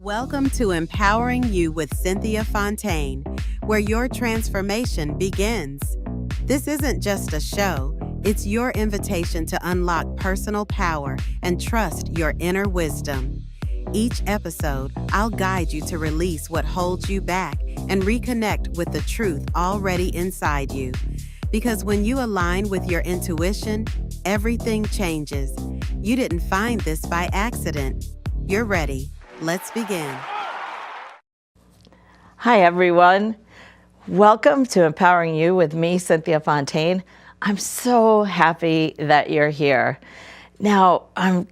Welcome to Empowering You with Cynthia Fontaine, where your transformation begins. This isn't just a show, it's your invitation to unlock personal power and trust your inner wisdom. Each episode, I'll guide you to release what holds you back and reconnect with the truth already inside you. Because when you align with your intuition, everything changes. You didn't find this by accident. You're ready. Let's begin. Hi, everyone. Welcome to Empowering You with me, Cynthia Fontaine. I'm so happy that you're here. Now, I'm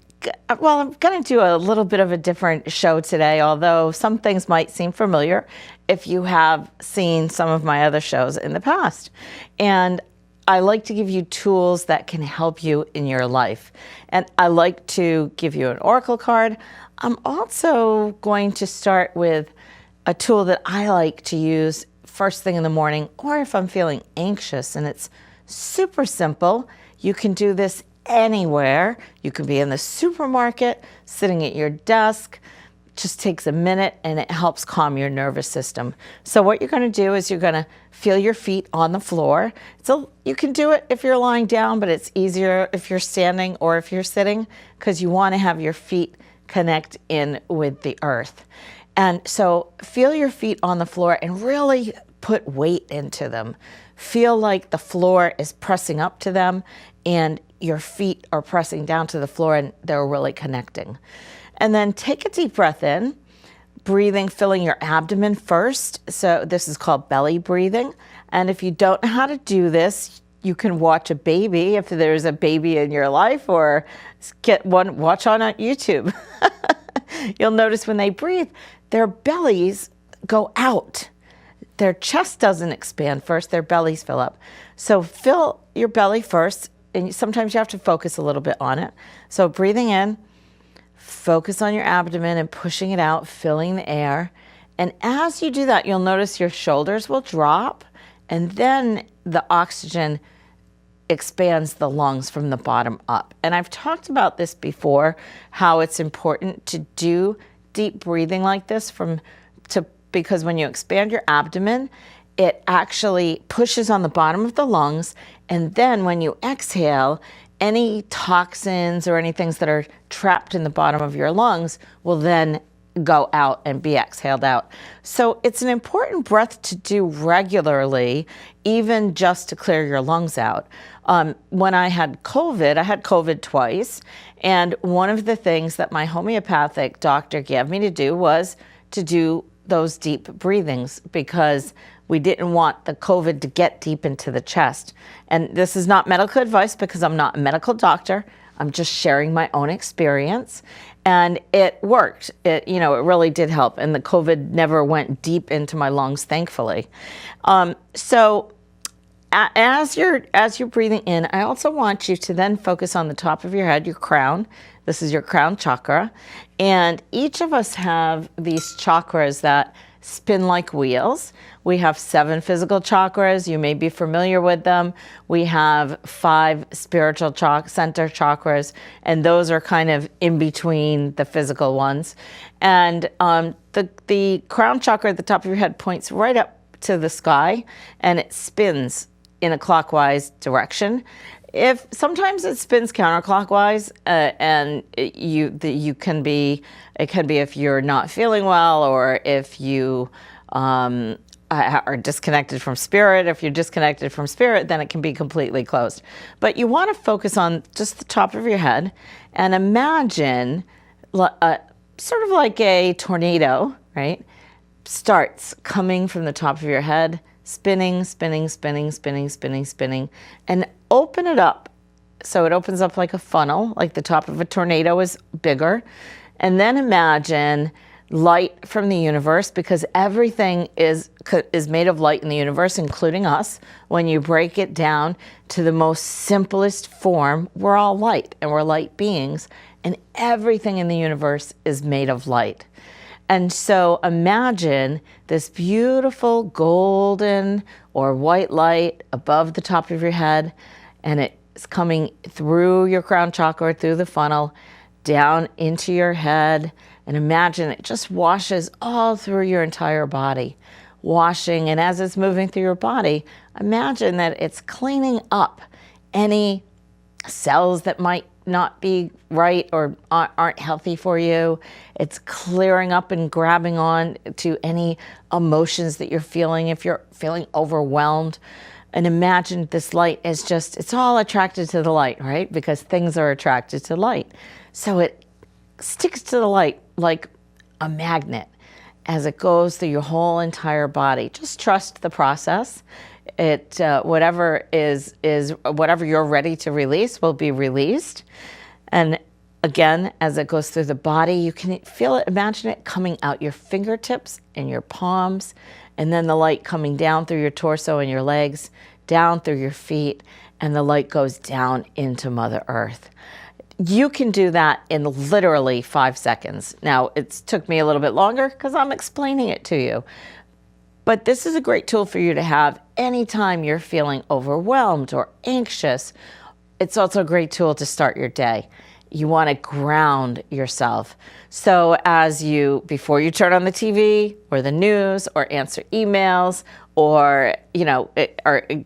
going to do a little bit of a different show today, although some things might seem familiar if you have seen some of my other shows in the past. And I like to give you tools that can help you in your life. And I like to give you an oracle card. I'm also going to start with a tool that I like to use first thing in the morning, or if I'm feeling anxious, and it's super simple. You can do this anywhere. You can be in the supermarket, sitting at your desk. Just takes a minute and it helps calm your nervous system. So what you're going to do is you're going to feel your feet on the floor. So you can do it if you're lying down, but it's easier if you're standing or if you're sitting, because you want to have your feet connect in with the earth. And so feel your feet on the floor and really put weight into them. Feel like the floor is pressing up to them and your feet are pressing down to the floor and they're really connecting. And then take a deep breath in, breathing, filling your abdomen first. So this is called belly breathing. And if you don't know how to do this, you can watch a baby if there's a baby in your life, or watch on YouTube. You'll notice when they breathe, their bellies go out. Their chest doesn't expand first, their bellies fill up. So fill your belly first, and sometimes you have to focus a little bit on it. So breathing in, focus on your abdomen and pushing it out, filling the air. And as you do that, you'll notice your shoulders will drop, and then the oxygen expands the lungs from the bottom up. And I've talked about this before, how it's important to do deep breathing like this because when you expand your abdomen, it actually pushes on the bottom of the lungs. And then when you exhale, any toxins or any things that are trapped in the bottom of your lungs will then go out and be exhaled out. So it's an important breath to do regularly, even just to clear your lungs out. When I had COVID twice, and one of the things that my homeopathic doctor gave me to do was to do those deep breathings, because we didn't want the COVID to get deep into the chest. And this is not medical advice because I'm not a medical doctor. I'm just sharing my own experience. And it worked. It really did help. And the COVID never went deep into my lungs, thankfully. So as you're breathing in, I also want you to then focus on the top of your head, your crown. This is your crown chakra. And each of us have these chakras that spin like wheels. We have 7 physical chakras. You may be familiar with them. We have 5 spiritual center chakras, and those are kind of in between the physical ones. And the crown chakra at the top of your head points right up to the sky, and it spins in a clockwise direction. If sometimes it spins counterclockwise, and it can be if you're not feeling well, or if you are disconnected from spirit. If you're disconnected from spirit, then it can be completely closed. But you want to focus on just the top of your head and imagine sort of like a tornado, right? Starts coming from the top of your head, spinning, spinning, spinning, spinning, spinning, spinning, and open it up. So it opens up like a funnel, like the top of a tornado is bigger. And then imagine light from the universe, because everything is made of light in the universe, including us. When you break it down to the most simplest form, we're all light, and we're light beings, and everything in the universe is made of light. And so imagine this beautiful golden or white light above the top of your head, and it's coming through your crown chakra, through the funnel, down into your head, and imagine it just washes all through your entire body, washing. And as it's moving through your body, imagine that it's cleaning up any cells that might not be right or aren't healthy for you. It's clearing up and grabbing on to any emotions that you're feeling if you're feeling overwhelmed. And imagine this light is just, it's all attracted to the light, right? Because things are attracted to light. So it sticks to the light like a magnet as it goes through your whole entire body. Just trust the process. Whatever you're ready to release will be released. And again, as it goes through the body, you can feel it, imagine it coming out your fingertips and your palms, and then the light coming down through your torso and your legs, down through your feet, and the light goes down into Mother Earth. You can do that in literally 5 seconds. Now, it took me a little bit longer because I'm explaining it to you. But this is a great tool for you to have anytime you're feeling overwhelmed or anxious. It's also a great tool to start your day. You want to ground yourself. So before you turn on the TV or the news or answer emails or you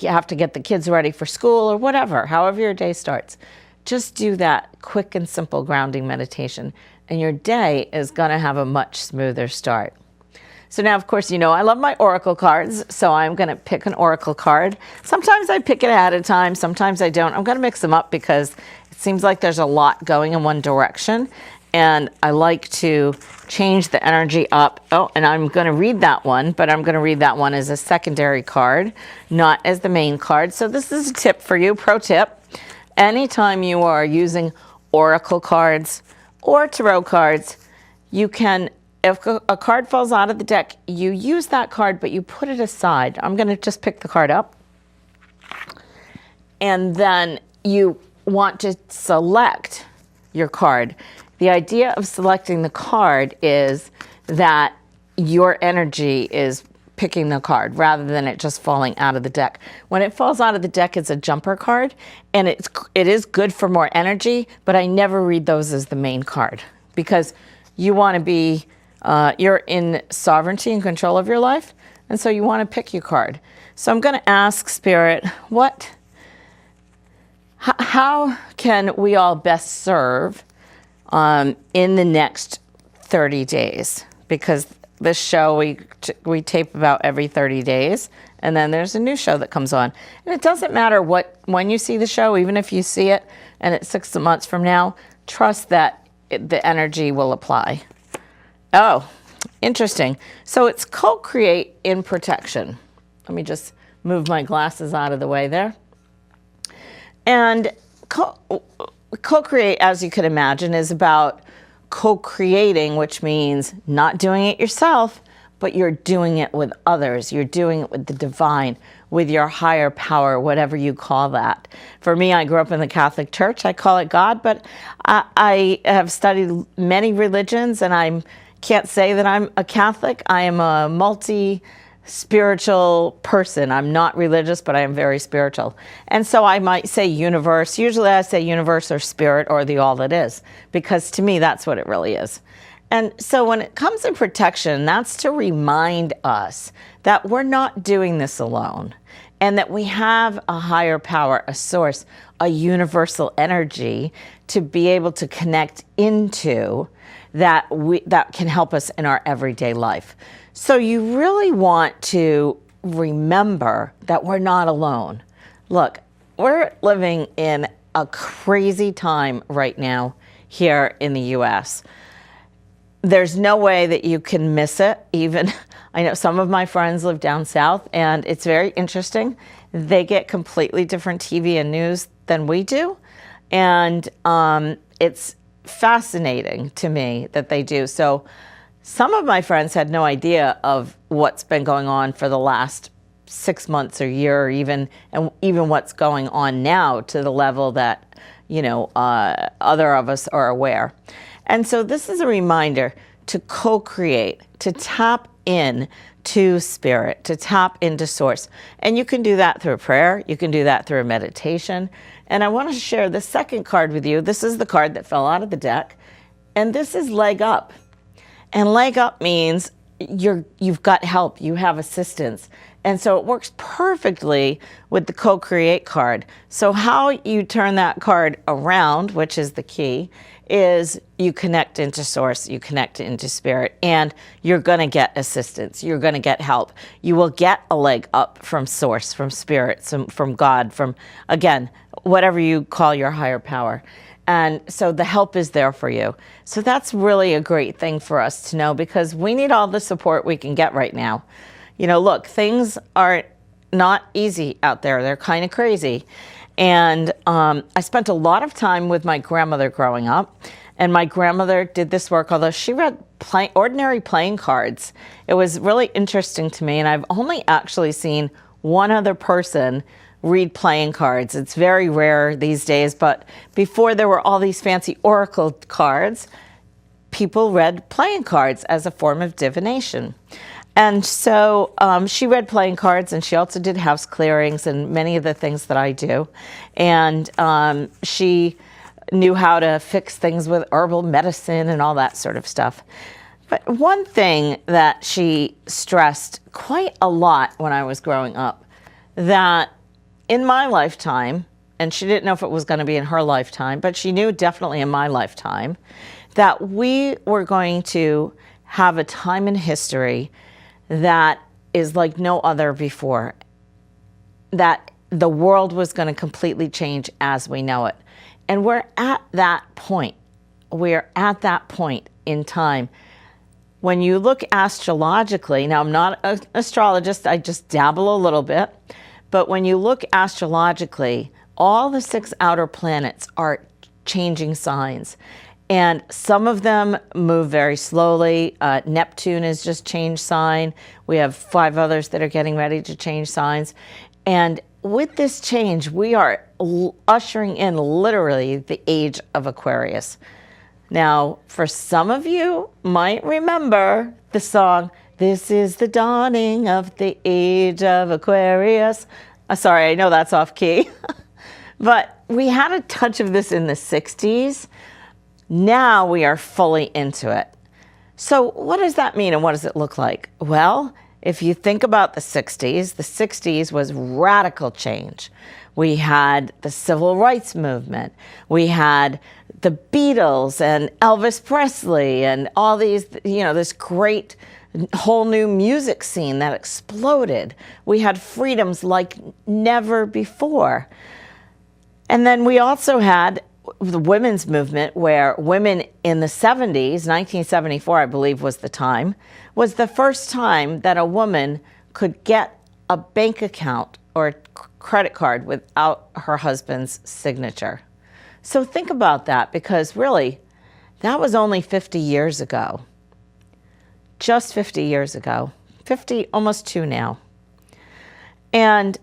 have to get the kids ready for school or whatever, however your day starts, just do that quick and simple grounding meditation and your day is going to have a much smoother start. So now, of course, I love my oracle cards, so I'm going to pick an oracle card. Sometimes I pick it ahead of time, sometimes I don't. I'm going to mix them up because it seems like there's a lot going in one direction, and I like to change the energy up. Oh, and I'm going to read that one, but I'm going to read that one as a secondary card, not as the main card. So this is a tip for you, pro tip. Anytime you are using oracle cards or tarot cards, you can, if a card falls out of the deck, you use that card, but you put it aside. I'm going to just pick the card up. And then you want to select your card. The idea of selecting the card is that your energy is picking the card rather than it just falling out of the deck. When it falls out of the deck, it's a jumper card, and it is good for more energy, but I never read those as the main card because you want to be you're in sovereignty and control of your life, and so you want to pick your card. So I'm going to ask Spirit, how can we all best serve in the next 30 days? Because this show we tape about every 30 days, and then there's a new show that comes on. And it doesn't matter when you see the show, even if you see it and it's 6 months from now, trust that the energy will apply. Oh, interesting. So it's co-create in protection. Let me just move my glasses out of the way there. And co-create, as you can imagine, is about co-creating, which means not doing it yourself, but you're doing it with others. You're doing it with the divine, with your higher power, whatever you call that. For me, I grew up in the Catholic Church. I call it God, but I have studied many religions, and I can't say that I'm a Catholic. I am a multi-spiritual person. I'm not religious, but I am very spiritual. And so I might say universe. Usually I say universe or spirit or the all that is, because to me, that's what it really is. And so when it comes to protection, that's to remind us that we're not doing this alone and that we have a higher power, a source, a universal energy to be able to connect into that can help us in our everyday life. So you really want to remember that we're not alone. Look, we're living in a crazy time right now here in the US. There's no way that you can miss it. Even, I know some of my friends live down south, and it's very interesting. They get completely different TV and news than we do. And it's fascinating to me that they do. So some of my friends had no idea of what's been going on for the last 6 months or year, or even what's going on now to the level that, other of us are aware. And so this is a reminder to co-create, to tap in to spirit, to tap into source. And you can do that through prayer. You can do that through a meditation. And I want to share the second card with you. This is the card that fell out of the deck. And this is leg up. And leg up means you've got help, you have assistance. And so it works perfectly with the co-create card. So how you turn that card around, which is the key, is you connect into source, you connect into spirit, and you're going to get assistance. You're going to get help. You will get a leg up from source, from spirit, from God, from, again, whatever you call your higher power. And so the help is there for you. So that's really a great thing for us to know, because we need all the support we can get right now. You know, look, things are not easy out there. They're kind of crazy. And I spent a lot of time with my grandmother growing up. And my grandmother did this work, although she read ordinary playing cards. It was really interesting to me. And I've only actually seen one other person read playing cards. It's very rare these days. But before there were all these fancy oracle cards, people read playing cards as a form of divination. And so she read playing cards, and she also did house clearings and many of the things that I do. And she knew how to fix things with herbal medicine and all that sort of stuff. But one thing that she stressed quite a lot when I was growing up, that in my lifetime, and she didn't know if it was going to be in her lifetime, but she knew definitely in my lifetime, that we were going to have a time in history that is like no other before, that the world was going to completely change as we know it. And we're at that point. We're at that point in time. When you look astrologically, now I'm not an astrologist, I just dabble a little bit, but when you look astrologically, all the 6 outer planets are changing signs. And some of them move very slowly. Neptune has just changed sign. We have 5 others that are getting ready to change signs. And with this change, we are ushering in literally the age of Aquarius. Now, for some of you might remember the song, "This is the dawning of the age of Aquarius." Sorry, I know that's off key. But we had a touch of this in the 60s. Now we are fully into it. So what does that mean, and what does it look like? Well, if you think about the 60s was radical change. We had the civil rights movement. We had the Beatles and Elvis Presley and all these, this great whole new music scene that exploded. We had freedoms like never before. And then we also had the women's movement, where women in the 70s, 1974, I believe was the time, was the first time that a woman could get a bank account or a credit card without her husband's signature. So think about that, because really, that was only 50 years ago. Just 50 years ago. 50, almost 2 now. And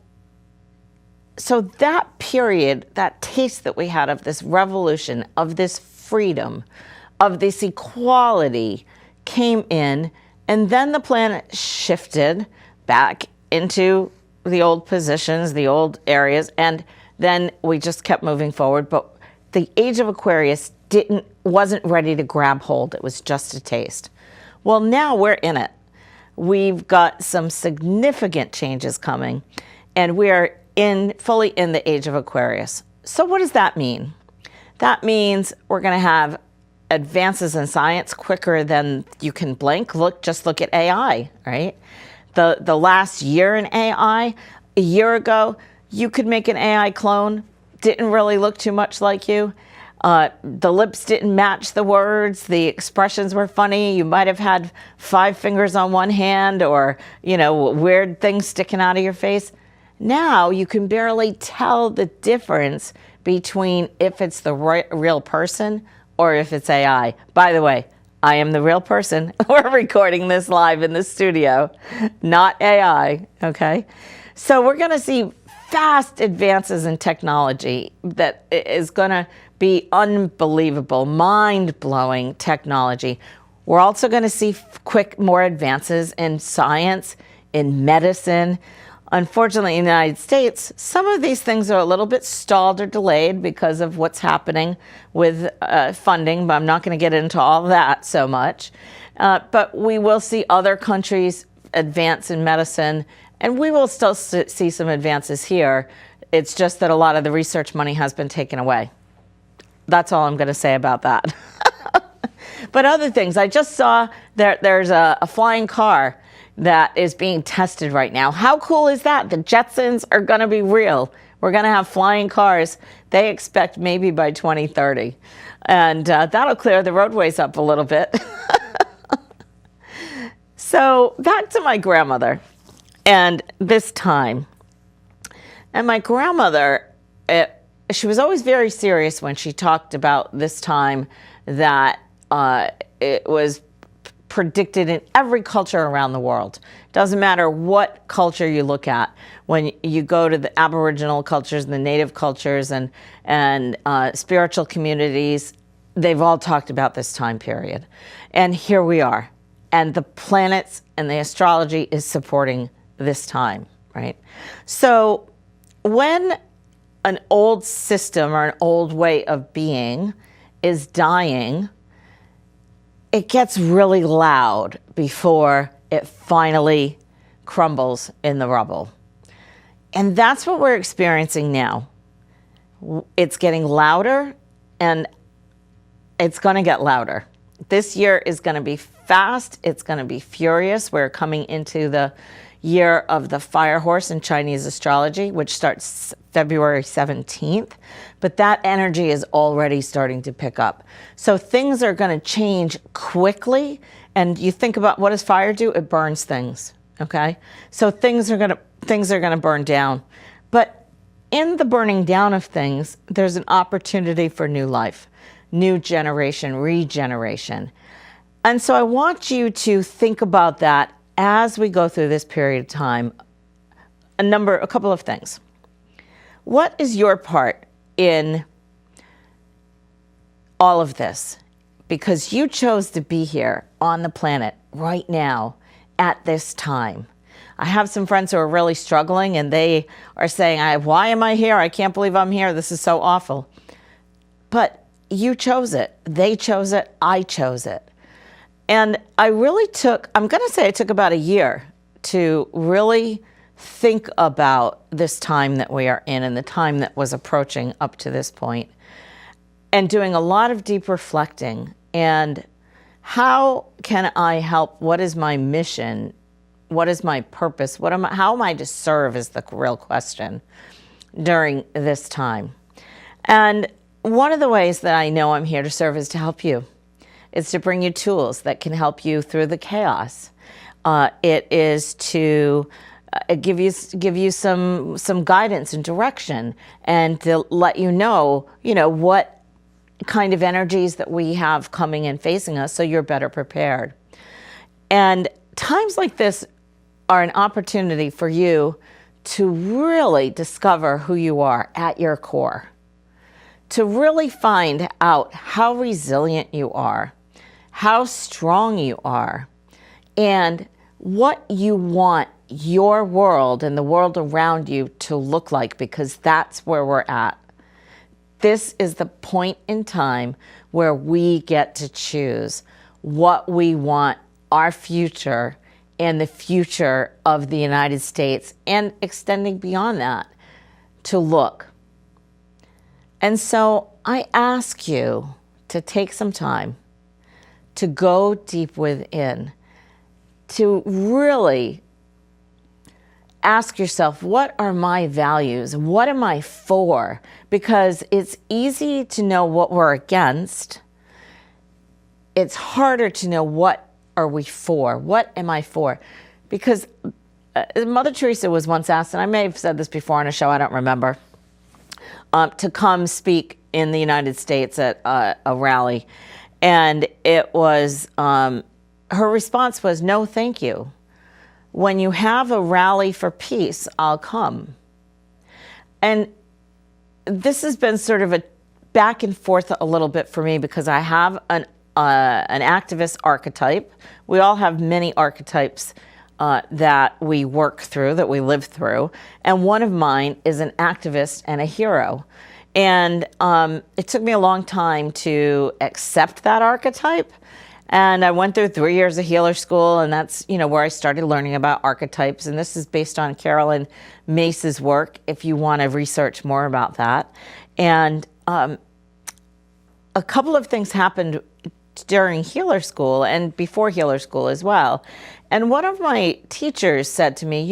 so that period, that taste that we had of this revolution, of this freedom, of this equality came in, and then the planet shifted back into the old positions, the old areas, and then we just kept moving forward. But the age of Aquarius wasn't ready to grab hold. It was just a taste. Well, now we're in it. We've got some significant changes coming, and we're fully in the age of Aquarius. So what does that mean? That means we're going to have advances in science quicker than you can blink. Just look at AI, right? The last year in AI, a year ago, you could make an AI clone, didn't really look too much like you. The lips didn't match the words. The expressions were funny. You might have had 5 fingers on one hand, or, weird things sticking out of your face. Now you can barely tell the difference between if it's the real person or if it's AI. By the way, I am the real person. We're recording this live in the studio, not AI, okay? So we're going to see fast advances in technology that is going to be unbelievable, mind-blowing technology. We're also going to see more advances in science, in medicine. Unfortunately, in the United States, some of these things are a little bit stalled or delayed because of what's happening with funding, but I'm not going to get into all that so much. But we will see other countries advance in medicine, and we will still see some advances here. It's just that a lot of the research money has been taken away. That's all I'm going to say about that. But other things, I just saw there's a flying car that is being tested right now. How cool is that? The Jetsons are going to be real. We're going to have flying cars. They expect maybe by 2030. And that'll clear the roadways up a little bit. So back to my grandmother and this time. And my grandmother, she was always very serious when she talked about this time, that it was predicted in every culture around the world. Doesn't matter what culture you look at. When you go to the Aboriginal cultures and the Native cultures and spiritual communities, they've all talked about this time period. And here we are. And the planets and the astrology is supporting this time, right? So when an old system or an old way of being is dying, it gets really loud before it finally crumbles in the rubble. And that's what we're experiencing now. It's getting louder, and it's going to get louder. This year is going to be fast. It's going to be furious. We're coming into the year of the fire horse in Chinese astrology, which starts February 17th. But that energy is already starting to pick up. So things are going to change quickly. And you think about, what does fire do? It burns things. Okay? So things are going to burn down. But in the burning down of things, there's an opportunity for new life, new generation, regeneration. And so I want you to think about that as we go through this period of time. A couple of things. What is your part in all of this? Because you chose to be here on the planet right now at this time. I have some friends who are really struggling, and they are saying, why am I here? I can't believe I'm here. This is so awful. But you chose it. They chose it. I chose it. And I'm going to say I took about a year to really think about this time that we are in and the time that was approaching up to this point, and doing a lot of deep reflecting. And how can I help? What is my mission? What is my purpose? How am I to serve is the real question during this time. And one of the ways that I know I'm here to serve is to help you. It's to bring you tools that can help you through the chaos. It is to give you some guidance and direction, and to let you know what kind of energies that we have coming and facing us, so you're better prepared. And times like this are an opportunity for you to really discover who you are at your core, to really find out how resilient you are, how strong you are, and what you want your world and the world around you to look like, because that's where we're at. This is the point in time where we get to choose what we want our future and the future of the United States, and extending beyond that, to look. And so I ask you to take some time to go deep within, to really ask yourself, what are my values? What am I for? Because it's easy to know what we're against. It's harder to know what are we for? What am I for? Because Mother Teresa was once asked, and I may have said this before on a show, I don't remember, to come speak in the United States at a rally. And it was, her response was, no, thank you. When you have a rally for peace, I'll come. And this has been sort of a back and forth a little bit for me, because I have an activist archetype. We all have many archetypes that we work through, that we live through. And one of mine is an activist and a hero. And it took me a long time to accept that archetype. And I went through 3 years of healer school, and that's, where I started learning about archetypes. And this is based on Carolyn Mace's work, if you want to research more about that. And a couple of things happened during healer school and before healer school as well. And one of my teachers said to me,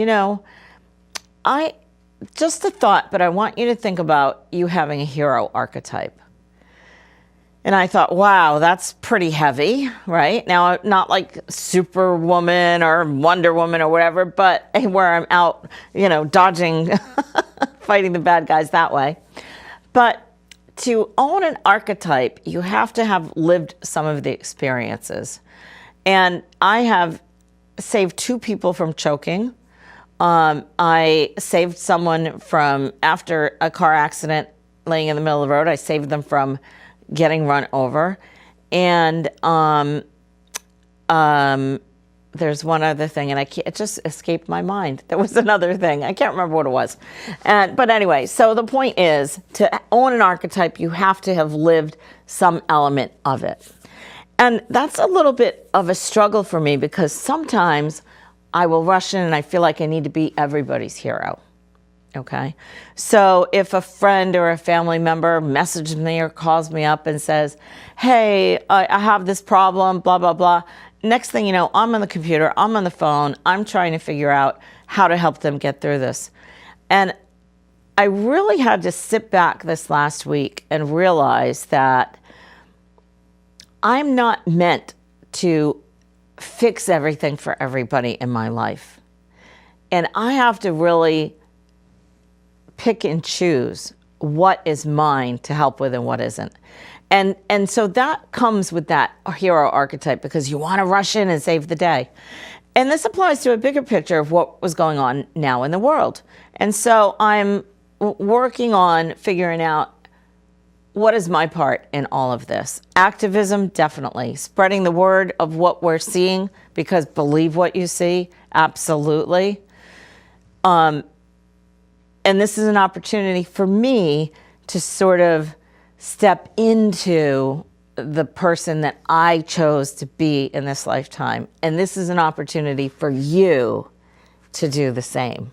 just a thought, but I want you to think about you having a hero archetype. And I thought, wow, that's pretty heavy, right? Now, not like Superwoman or Wonder Woman or whatever, but where I'm out, dodging, fighting the bad guys that way. But to own an archetype, you have to have lived some of the experiences. And I have saved 2 people from choking. I saved someone from, after a car accident, laying in the middle of the road, I saved them from getting run over. And there's one other thing, and it just escaped my mind. There was another thing. I can't remember what it was. But anyway, so the point is, to own an archetype, you have to have lived some element of it. And that's a little bit of a struggle for me, because sometimes I will rush in and I feel like I need to be everybody's hero. Okay? So if a friend or a family member messages me or calls me up and says, hey, I have this problem, blah, blah, blah. Next thing you know, I'm on the computer, I'm on the phone, I'm trying to figure out how to help them get through this. And I really had to sit back this last week and realize that I'm not meant to fix everything for everybody in my life. And I have to really pick and choose what is mine to help with and what isn't. And so that comes with that hero archetype, because you want to rush in and save the day. And this applies to a bigger picture of what was going on now in the world. And so I'm working on figuring out, what is my part in all of this? Activism, definitely. Spreading the word of what we're seeing, because believe what you see, absolutely. And this is an opportunity for me to sort of step into the person that I chose to be in this lifetime. And this is an opportunity for you to do the same.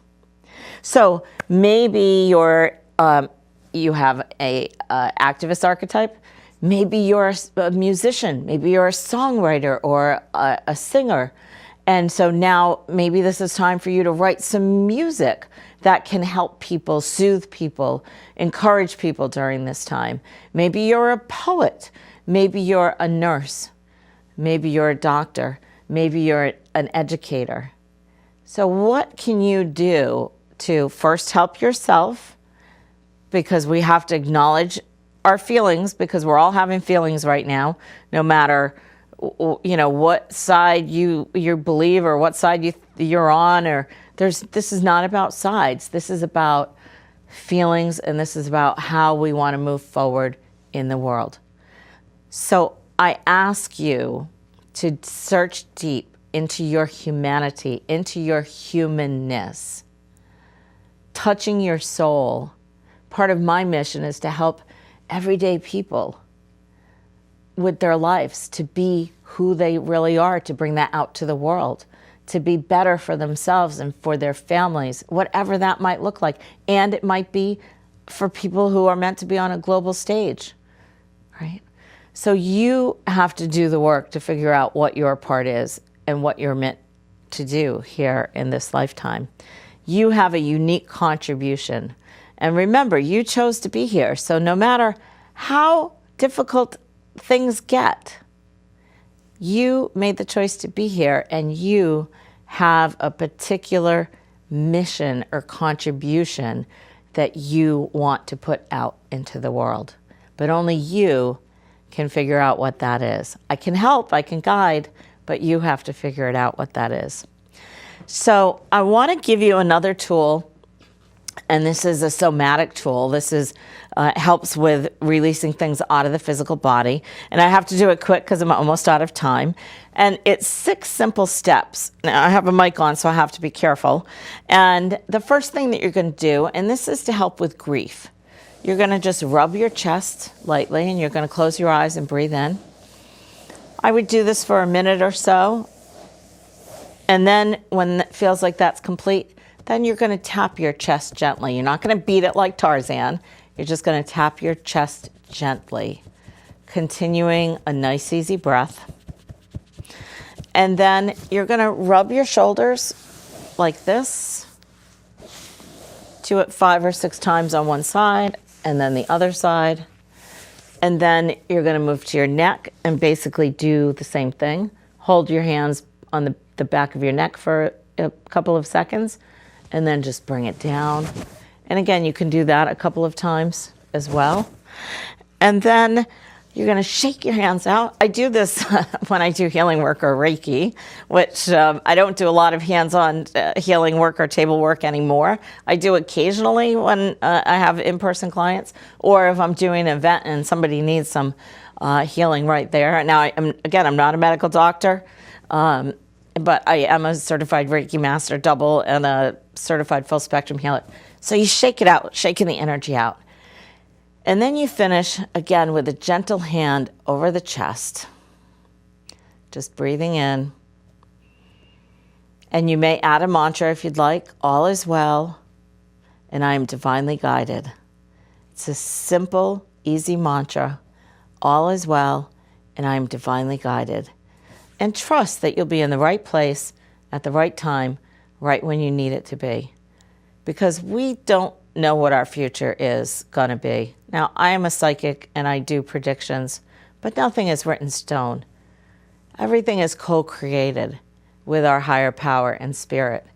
So maybe you have a activist archetype. Maybe you're a musician. Maybe you're a songwriter or a singer. And so now maybe this is time for you to write some music that can help people, soothe people, encourage people during this time. Maybe you're a poet. Maybe you're a nurse. Maybe you're a doctor. Maybe you're an educator. So what can you do to first help yourself? Because we have to acknowledge our feelings, because we're all having feelings right now, no matter what side you believe or what side you're on, or this is not about sides. This is about feelings, and this is about how we want to move forward in the world. So I ask you to search deep into your humanity, into your humanness, touching your soul. Part of my mission is to help everyday people with their lives to be who they really are, to bring that out to the world, to be better for themselves and for their families, whatever that might look like. And it might be for people who are meant to be on a global stage, right? So you have to do the work to figure out what your part is and what you're meant to do here in this lifetime. You have a unique contribution. And remember, you chose to be here. So no matter how difficult things get, you made the choice to be here, and you have a particular mission or contribution that you want to put out into the world. But only you can figure out what that is. I can help, I can guide, but you have to figure it out what that is. So I want to give you another tool, and this is a somatic tool. This is helps with releasing things out of the physical body. And I have to do it quick because I'm almost out of time. And it's 6 simple steps. Now, I have a mic on, so I have to be careful. And the first thing that you're going to do, and this is to help with grief, you're going to just rub your chest lightly, and you're going to close your eyes and breathe in. I would do this for a minute or so. And then when it feels like that's complete, then you're going to tap your chest gently. You're not going to beat it like Tarzan. You're just going to tap your chest gently, continuing a nice, easy breath. And then you're going to rub your shoulders like this. Do it 5 or 6 times on one side and then the other side. And then you're going to move to your neck and basically do the same thing. Hold your hands on the back of your neck for a couple of seconds and then just bring it down. And again, you can do that a couple of times as well. And then you're going to shake your hands out. I do this when I do healing work or Reiki, which I don't do a lot of hands-on healing work or table work anymore. I do occasionally when I have in-person clients, or if I'm doing an event and somebody needs some healing right there. Now, I'm not a medical doctor, but I am a certified Reiki master double and a certified full spectrum healer. So you shake it out, shaking the energy out. And then you finish, again, with a gentle hand over the chest. Just breathing in. And you may add a mantra if you'd like. All is well, and I am divinely guided. It's a simple, easy mantra. All is well, and I am divinely guided. And trust that you'll be in the right place at the right time, right when you need it to be. Because we don't know what our future is going to be. Now, I am a psychic and I do predictions, but nothing is written in stone. Everything is co-created with our higher power and spirit.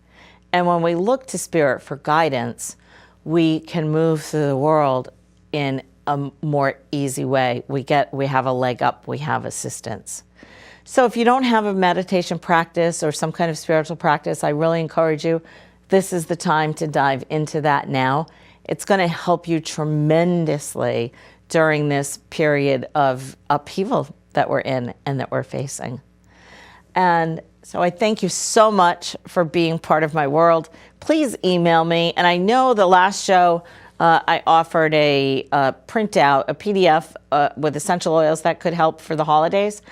And when we look to spirit for guidance, we can move through the world in a more easy way. We have a leg up, we have assistance. So if you don't have a meditation practice or some kind of spiritual practice, I really encourage you, this is the time to dive into that now. It's going to help you tremendously during this period of upheaval that we're in and that we're facing. And so I thank you so much for being part of my world. Please email me. And I know the last show I offered a printout, a PDF with essential oils that could help for the holidays.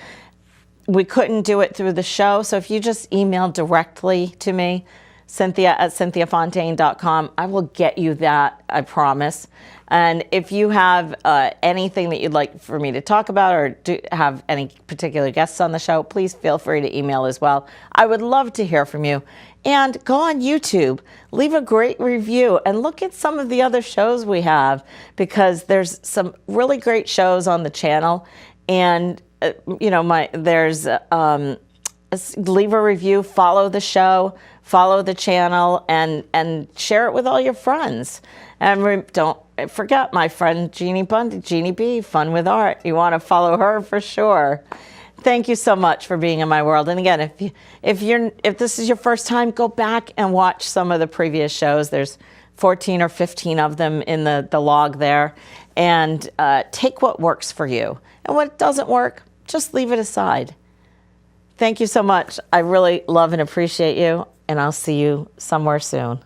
We couldn't do it through the show. So if you just email directly to me, Cynthia@CynthiaFontaine.com. I will get you that, I promise. And if you have anything that you'd like for me to talk about or have any particular guests on the show, please feel free to email as well. I would love to hear from you. And go on YouTube, leave a great review, and look at some of the other shows we have, because there's some really great shows on the channel. And, leave a review, follow the show, follow the channel, and share it with all your friends. And don't forget my friend Jeannie Bundy, Jeannie B, Fun with Art. You want to follow her for sure. Thank you so much for being in my world. And again, if this is your first time, go back and watch some of the previous shows. There's 14 or 15 of them in the log there. And take what works for you. And what doesn't work, just leave it aside. Thank you so much. I really love and appreciate you, and I'll see you somewhere soon.